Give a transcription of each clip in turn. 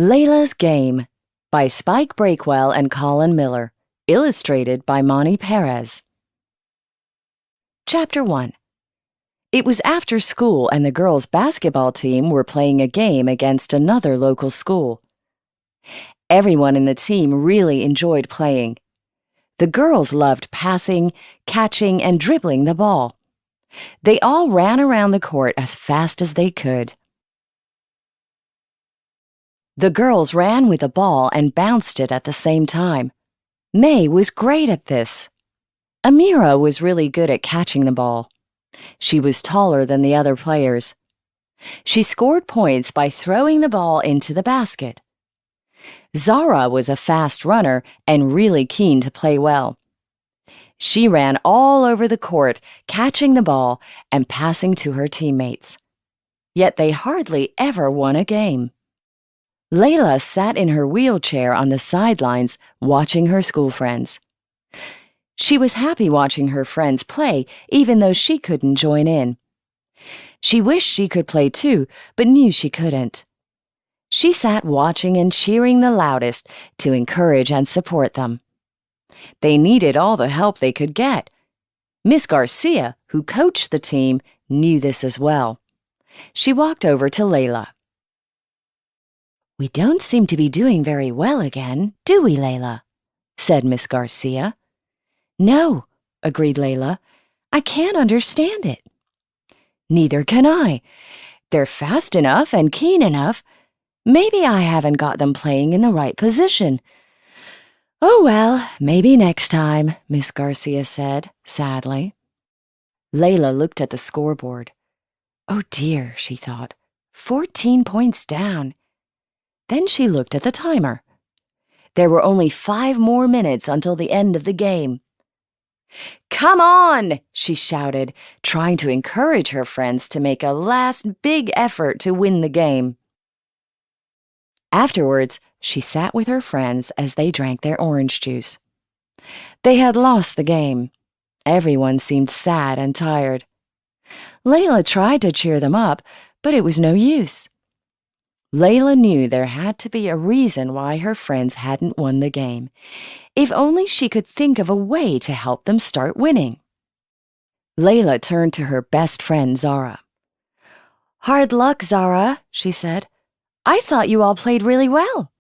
Leila's Game by Spike Breakwell and Colin Miller, illustrated by Monty Perez. Chapter 1. It was after school and the girls' basketball team were playing a game against another local school. Everyone in the team really enjoyed playing. The girls loved passing, catching, and dribbling the ball. They all ran around the court as fast as they could. The girls ran with the ball and bounced it at the same time. May was great at this. Amira was really good at catching the ball. She was taller than the other players. She scored points by throwing the ball into the basket. Zara was a fast runner and really keen to play well. She ran all over the court, catching the ball and passing to her teammates. Yet they hardly ever won a game. Leila sat in her wheelchair on the sidelines, watching her school friends. She was happy watching her friends play, even though she couldn't join in. She wished she could play too, but knew she couldn't. She sat watching and cheering the loudest to encourage and support them. They needed all the help they could get. Miss Garcia, who coached the team, knew this as well. She walked over to Leila. "We don't seem to be doing very well again, do we, Leila?" said Miss Garcia. "No," agreed Leila. "I can't understand it." "Neither can I. They're fast enough and keen enough. Maybe I haven't got them playing in the right position." "Oh well, maybe next time," Miss Garcia said, sadly. Leila looked at the scoreboard. "Oh dear," she thought, 14 points down. Then she looked at the timer. There were only 5 more minutes until the end of the game. "Come on!" she shouted, trying to encourage her friends to make a last big effort to win the game. Afterwards, she sat with her friends as they drank their orange juice. They had lost the game. Everyone seemed sad and tired. Leila tried to cheer them up, but it was no use. Leila knew there had to be a reason why her friends hadn't won the game. If only she could think of a way to help them start winning. Leila turned to her best friend, Zara. "Hard luck, Zara," she said. "I thought you all played really well."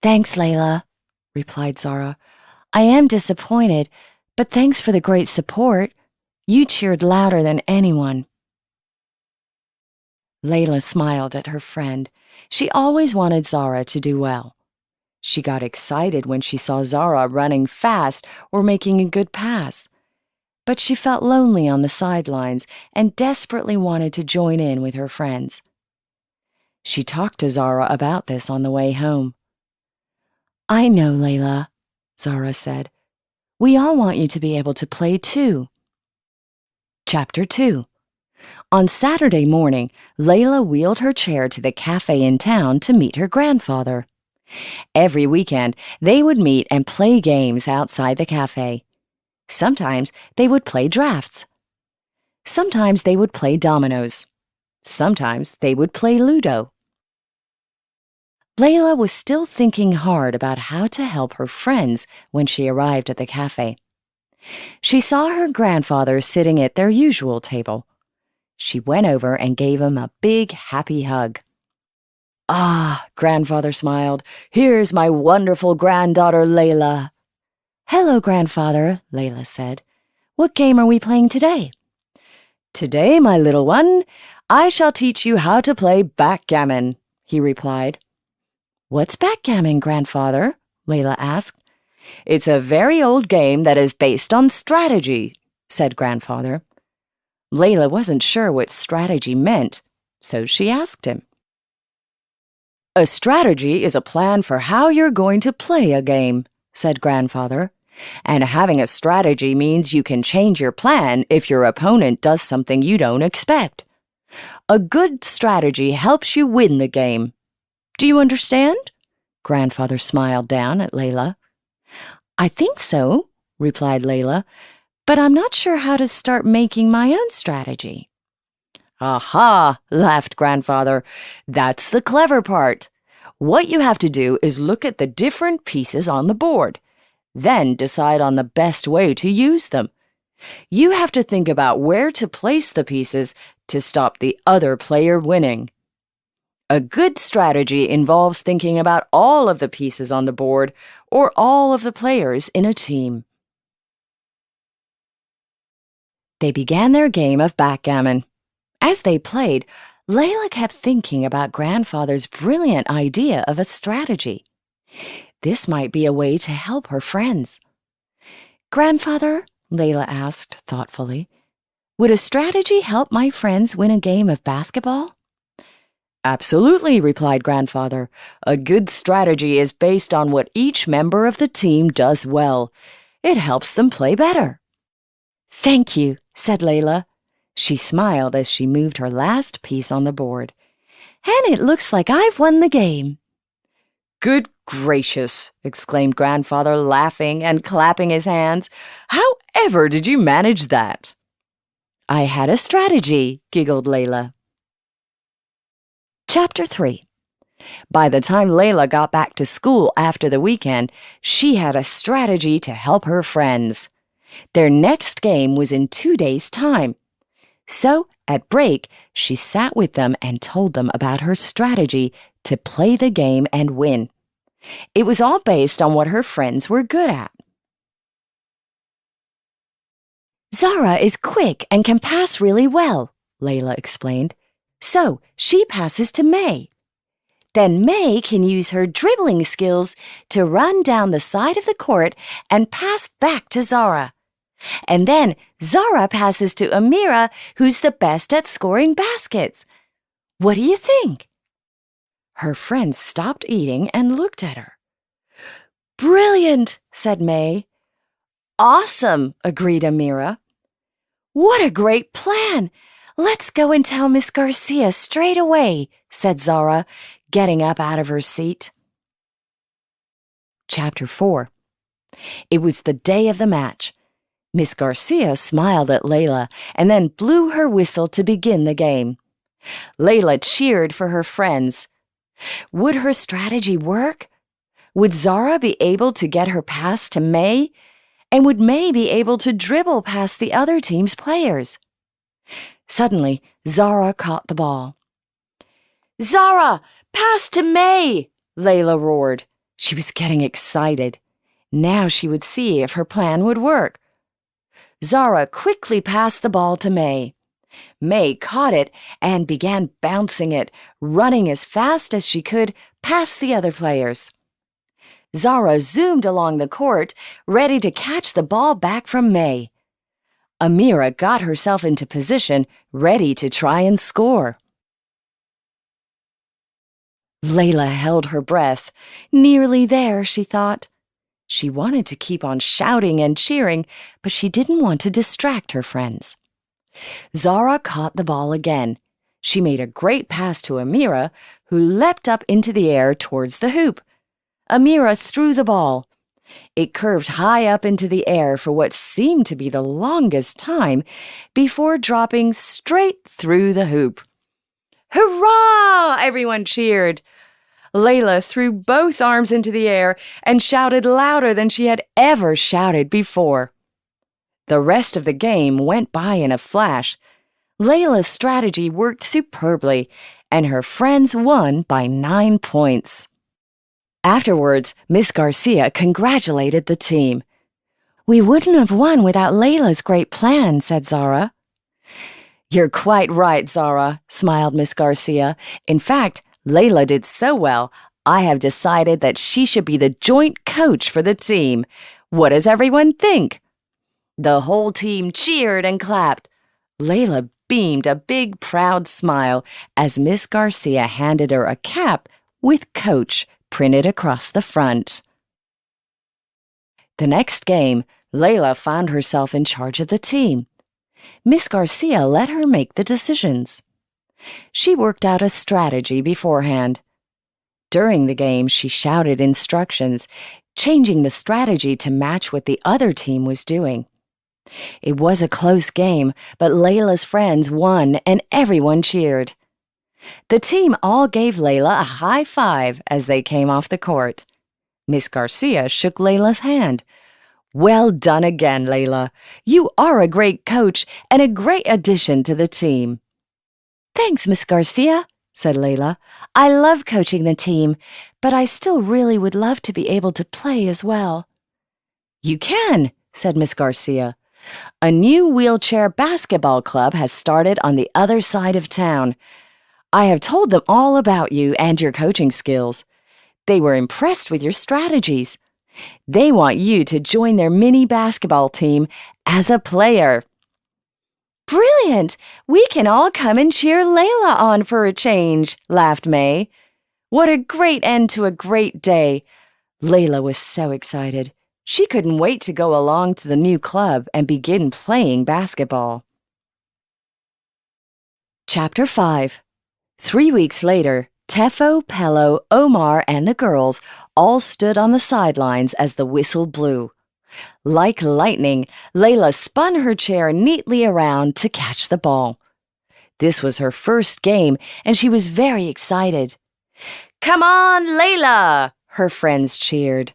"Thanks, Leila," replied Zara. "I am disappointed, but thanks for the great support. You cheered louder than anyone." Leila smiled at her friend. She always wanted Zara to do well. She got excited when she saw Zara running fast or making a good pass. But she felt lonely on the sidelines and desperately wanted to join in with her friends. She talked to Zara about this on the way home. "I know, Leila," Zara said. "We all want you to be able to play too." Chapter 2. On Saturday morning, Leila wheeled her chair to the cafe in town to meet her grandfather. Every weekend, they would meet and play games outside the cafe. Sometimes they would play drafts. Sometimes they would play dominoes. Sometimes they would play Ludo. Leila was still thinking hard about how to help her friends when she arrived at the cafe. She saw her grandfather sitting at their usual table. She went over and gave him a big, happy hug. "Ah," Grandfather smiled, "here's my wonderful granddaughter, Leila." "Hello, Grandfather," Leila said. "What game are we playing today?" "Today, my little one, I shall teach you how to play backgammon," he replied. "What's backgammon, Grandfather?" Leila asked. "It's a very old game that is based on strategy," said Grandfather. Leila wasn't sure what strategy meant, so she asked him. "A strategy is a plan for how you're going to play a game," said Grandfather. "And having a strategy means you can change your plan if your opponent does something you don't expect. A good strategy helps you win the game. Do you understand?" Grandfather smiled down at Leila. "I think so," replied Leila, "but I'm not sure how to start making my own strategy." "Aha," laughed Grandfather. "That's the clever part. What you have to do is look at the different pieces on the board, then decide on the best way to use them. You have to think about where to place the pieces to stop the other player winning. A good strategy involves thinking about all of the pieces on the board or all of the players in a team. They began their game of backgammon. As they played, Leila kept thinking about Grandfather's brilliant idea of a strategy. This might be a way to help her friends. "Grandfather," Leila asked thoughtfully, "would a strategy help my friends win a game of basketball?" "Absolutely," replied Grandfather. "A good strategy is based on what each member of the team does well. It helps them play better." "Thank you," said Leila. She smiled as she moved her last piece on the board. "And it looks like I've won the game." "Good gracious!" exclaimed Grandfather, laughing and clapping his hands. "However did you manage that?" "I had a strategy," giggled Leila. Chapter 3. By the time Leila got back to school after the weekend, she had a strategy to help her friends. Their next game was in 2 days' time. So, at break, she sat with them and told them about her strategy to play the game and win. It was all based on what her friends were good at. "Zara is quick and can pass really well," Leila explained. "So, she passes to May. Then May can use her dribbling skills to run down the side of the court and pass back to Zara. And then Zara passes to Amira, who's the best at scoring baskets. What do you think?" Her friends stopped eating and looked at her. "Brilliant," said May. "Awesome," agreed Amira. "What a great plan! Let's go and tell Miss Garcia straight away," said Zara, getting up out of her seat. Chapter 4. It was the day of the match. Miss Garcia smiled at Leila and then blew her whistle to begin the game. Leila cheered for her friends. Would her strategy work? Would Zara be able to get her pass to May? And would May be able to dribble past the other team's players? Suddenly, Zara caught the ball. "Zara, pass to May!" Leila roared. She was getting excited. Now she would see if her plan would work. Zara quickly passed the ball to May. May caught it and began bouncing it, running as fast as she could past the other players. Zara zoomed along the court, ready to catch the ball back from May. Amira got herself into position, ready to try and score. Leila held her breath. Nearly there, she thought. She wanted to keep on shouting and cheering, but she didn't want to distract her friends. Zara caught the ball again. She made a great pass to Amira, who leapt up into the air towards the hoop. Amira threw the ball. It curved high up into the air for what seemed to be the longest time before dropping straight through the hoop. "Hurrah!" everyone cheered. Leila threw both arms into the air and shouted louder than she had ever shouted before. The rest of the game went by in a flash. Leila's strategy worked superbly, and her friends won by 9 points. Afterwards, Miss Garcia congratulated the team. "We wouldn't have won without Leila's great plan," said Zara. "You're quite right, Zara," smiled Miss Garcia. "In fact, Leila did so well, I have decided that she should be the joint coach for the team. What does everyone think?" The whole team cheered and clapped. Leila beamed a big, proud smile as Miss Garcia handed her a cap with Coach printed across the front. The next game, Leila found herself in charge of the team. Miss Garcia let her make the decisions. She worked out a strategy beforehand. During the game, she shouted instructions, changing the strategy to match what the other team was doing. It was a close game, but Leila's friends won and everyone cheered. The team all gave Leila a high five as they came off the court. Miss Garcia shook Leila's hand. "Well done again, Leila. You are a great coach and a great addition to the team." "Thanks, Miss Garcia," said Leila. "I love coaching the team, but I still really would love to be able to play as well." "You can," said Miss Garcia. "A new wheelchair basketball club has started on the other side of town. I have told them all about you and your coaching skills. They were impressed with your strategies. They want you to join their mini basketball team as a player." "Brilliant! We can all come and cheer Leila on for a change," laughed May. "What a great end to a great day." Leila was so excited. She couldn't wait to go along to the new club and begin playing basketball. Chapter 5. 3 weeks later, Tefo, Pello, Omar, and the girls all stood on the sidelines as the whistle blew. Like lightning, Leila spun her chair neatly around to catch the ball. This was her first game, and she was very excited. "Come on, Leila!" her friends cheered.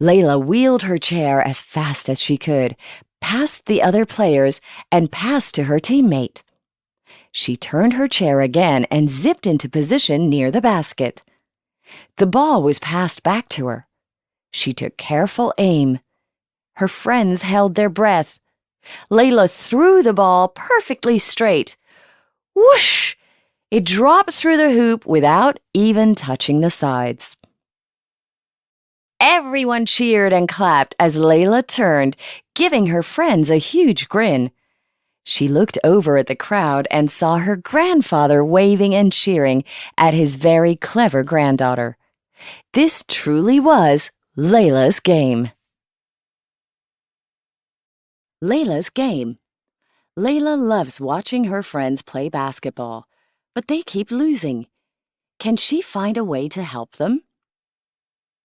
Leila wheeled her chair as fast as she could, past the other players, and passed to her teammate. She turned her chair again and zipped into position near the basket. The ball was passed back to her. She took careful aim. Her friends held their breath. Leila threw the ball perfectly straight. Whoosh! It dropped through the hoop without even touching the sides. Everyone cheered and clapped as Leila turned, giving her friends a huge grin. She looked over at the crowd and saw her grandfather waving and cheering at his very clever granddaughter. This truly was Leila's game. Leila's game. Leila loves watching her friends play basketball, but they keep losing. Can she find a way to help them?